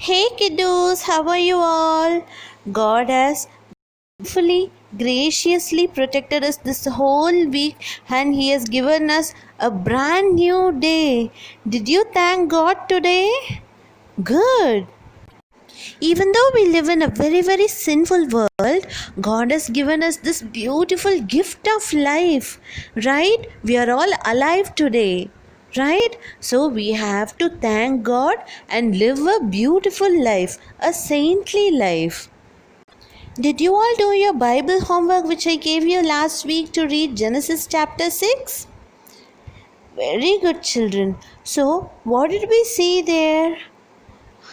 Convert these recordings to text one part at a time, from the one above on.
Hey kiddos, how are you all? God has fully graciously protected us this whole week and He has given us a brand new day. Did you thank God today? Good. Even though we live in a very sinful world, God has given us this beautiful gift of life, right? We are all alive today, right? So we have to thank God and live a beautiful life, a saintly life. Did you all do your Bible homework which I gave you last week to read Genesis chapter 6? Very good, children. So, what did we see there?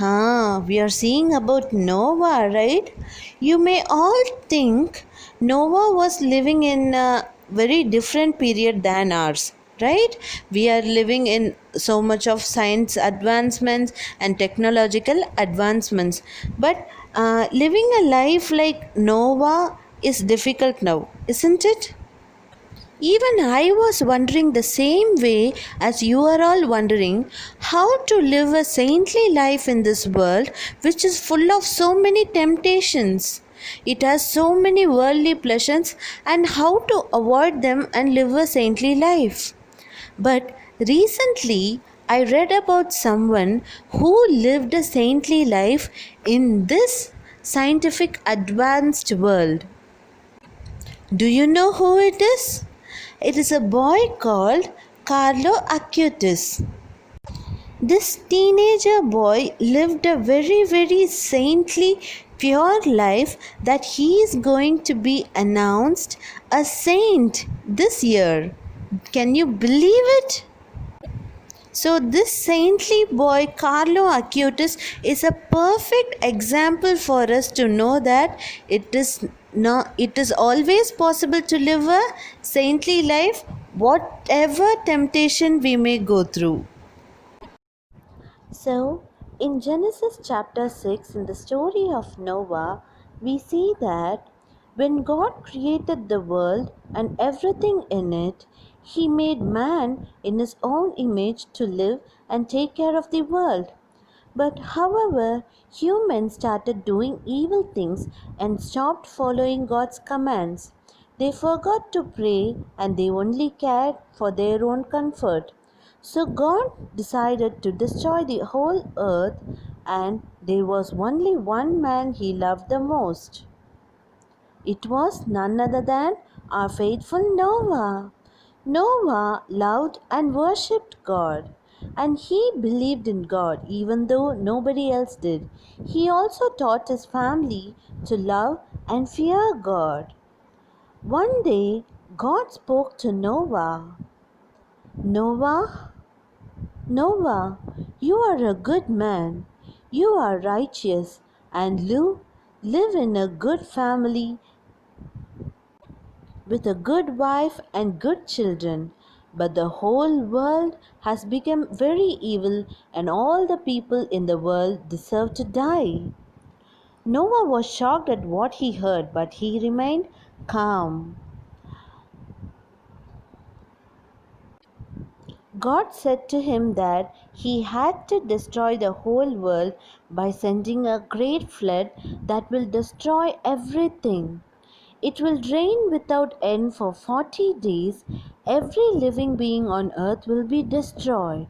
We are seeing about Noah, right? You may all think Noah was living in a very different period than ours, right? We are living in so much of science advancements and technological advancements, but living a life like Noah is difficult now, isn't it? Even I was wondering the same way as you are all wondering how to live a saintly life in this world which is full of so many temptations. It has so many worldly pleasures and how to avoid them and live a saintly life. But recently I read about someone who lived a saintly life in this scientific advanced world. Do you know who it is? It is a boy called Carlo Acutis. This teenager boy lived a very saintly, pure life that he is going to be announced a saint this year. Can you believe it? So, this saintly boy, Carlo Acutis, is a perfect example for us to know that it is always possible to live a saintly life, whatever temptation we may go through. So, in Genesis chapter 6, in the story of Noah, we see that when God created the world and everything in it, He made man in His own image to live and take care of the world. But however, humans started doing evil things and stopped following God's commands. They forgot to pray and they only cared for their own comfort. So God decided to destroy the whole earth, and there was only one man he loved the most. It was none other than our faithful Noah. Noah loved and worshipped God, and he believed in God even though nobody else did. He also taught his family to love and fear God. One day, God spoke to Noah. Noah, Noah, you are a good man. You are righteous and live in a good family with a good wife and good children. But the whole world has become very evil, and all the people in the world deserve to die. Noah was shocked at what he heard, but he remained calm. God said to him that he had to destroy the whole world by sending a great flood that will destroy everything. It will rain without end for 40 days. Every living being on earth will be destroyed.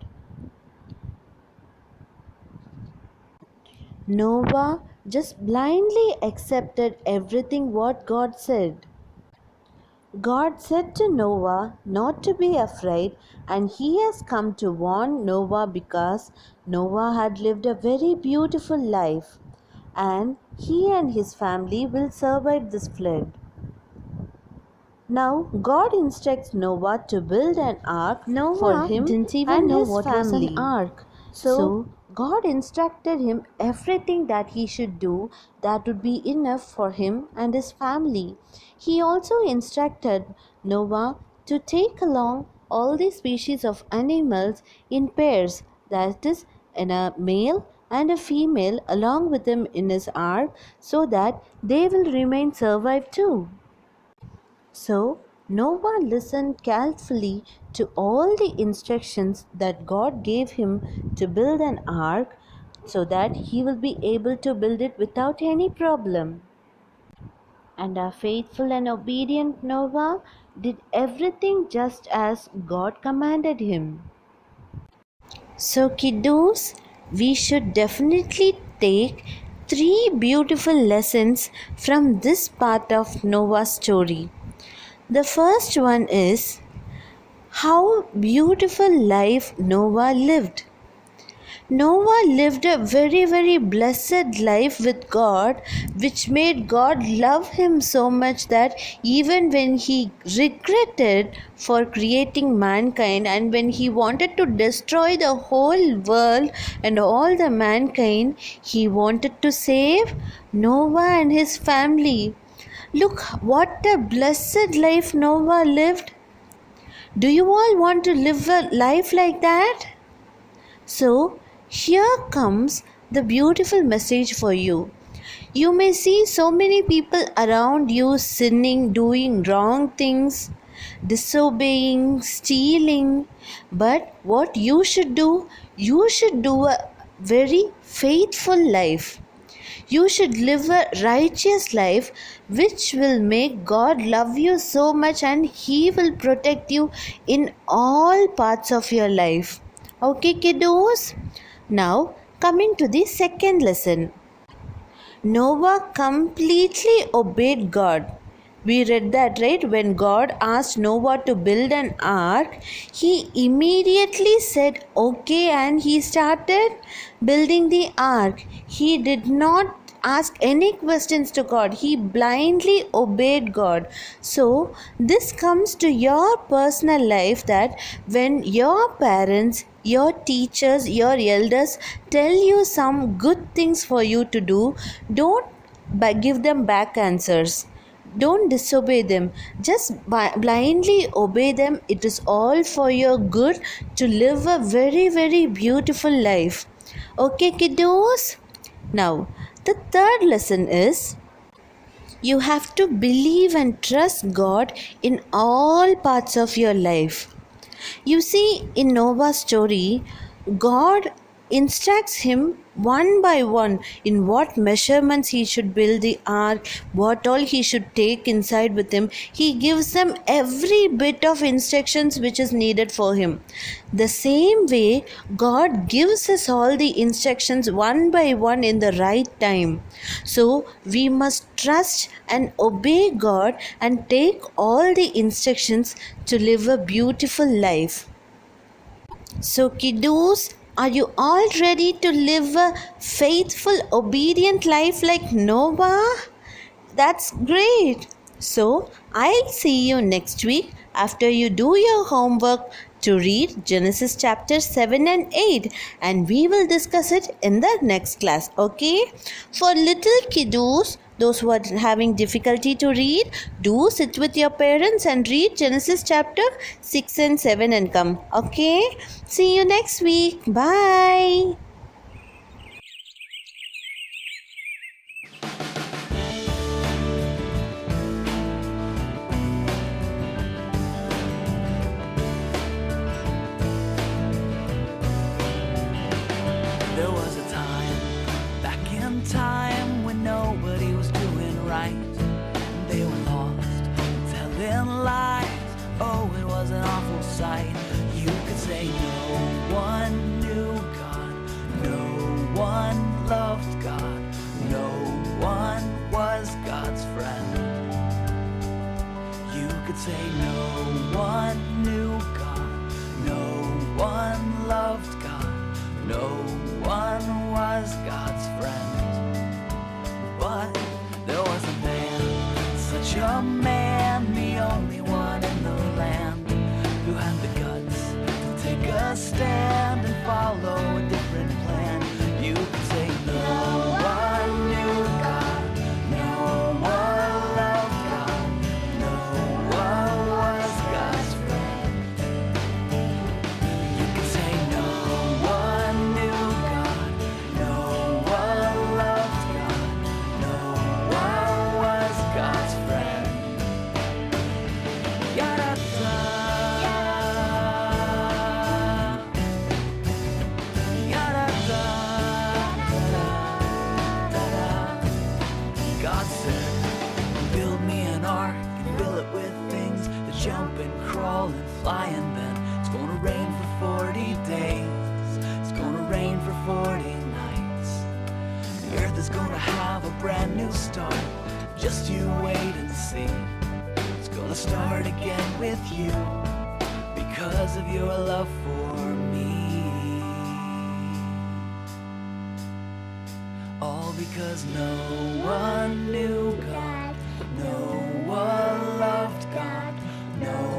Noah just blindly accepted everything what God said. God said to Noah not to be afraid, and he has come to warn Noah because Noah had lived a very beautiful life, and he and his family will survive this flood. Now, God instructs Noah to build an ark for Noah him didn't even and know his what was family. an ark. So, God instructed him everything that he should do that would be enough for him and his family. He also instructed Noah to take along all the species of animals in pairs, that is, in a male and a female along with him in his ark, so that they will remain survive too. So Noah listened carefully to all the instructions that God gave him to build an ark. so that he will be able to build it without any problem. And our faithful and obedient Noah did everything just as God commanded him. So, kiddos, we should definitely take three beautiful lessons from this part of Noah's story. The first one is how beautiful life Noah lived. Noah lived a very blessed life with God, which made God love him so much that even when he regretted for creating mankind and when he wanted to destroy the whole world and all the mankind, he wanted to save Noah and his family. Look what a blessed life Noah lived. Do you all want to live a life like that? So, here comes the beautiful message for you. You may see so many people around you sinning, doing wrong things, disobeying, stealing. But what you should do a very faithful life. You should live a righteous life which will make God love you so much and He will protect you in all parts of your life. Okay, kiddos? Now, coming to the second lesson. Noah completely obeyed God. We read that, right? When God asked Noah to build an ark, he immediately said okay and he started building the ark. He did not ask any questions to God. He blindly obeyed God. So, this comes to your personal life that when your parents, your teachers, your elders tell you some good things for you to do, don't give them back answers. Don't disobey them. Just blindly obey them. It is all for your good to live a very beautiful life. Okay, kiddos? Now, the third lesson is you have to believe and trust God in all parts of your life. You see, in Noah's story, God instructs him one by one in what measurements he should build the ark, what all he should take inside with him. He gives them every bit of instructions which is needed for him. The same way, God gives us all the instructions one by one in the right time. So, we must trust and obey God and take all the instructions to live a beautiful life. So, kiddos, are you all ready to live a faithful, obedient life like Noah? That's great. So, I'll see you next week after you do your homework to read Genesis chapter 7 and 8, and we will discuss it in the next class. Okay? For little kiddos, those who are having difficulty to read, do sit with your parents and read Genesis chapter 6 and 7 and come. Okay? See you next week. Bye. There was a time, back in time, when nobody was doing right. They were lost, telling lies. Oh, it was an awful sight. You could say no one knew God, no one loved God, no one was God's friend. You could say no one knew God, no one loved God, no one was God's friend. But there was a man, such a man, the only one in the land, who had the guts to take a stand and follow a different plan. You could say no one knew God, no one loved God, no one was God's friend. You could say no one knew God, no is gonna have a brand new start. Just you wait and see. It's gonna start again with you because of your love for me. All because no one knew God, no one loved God, no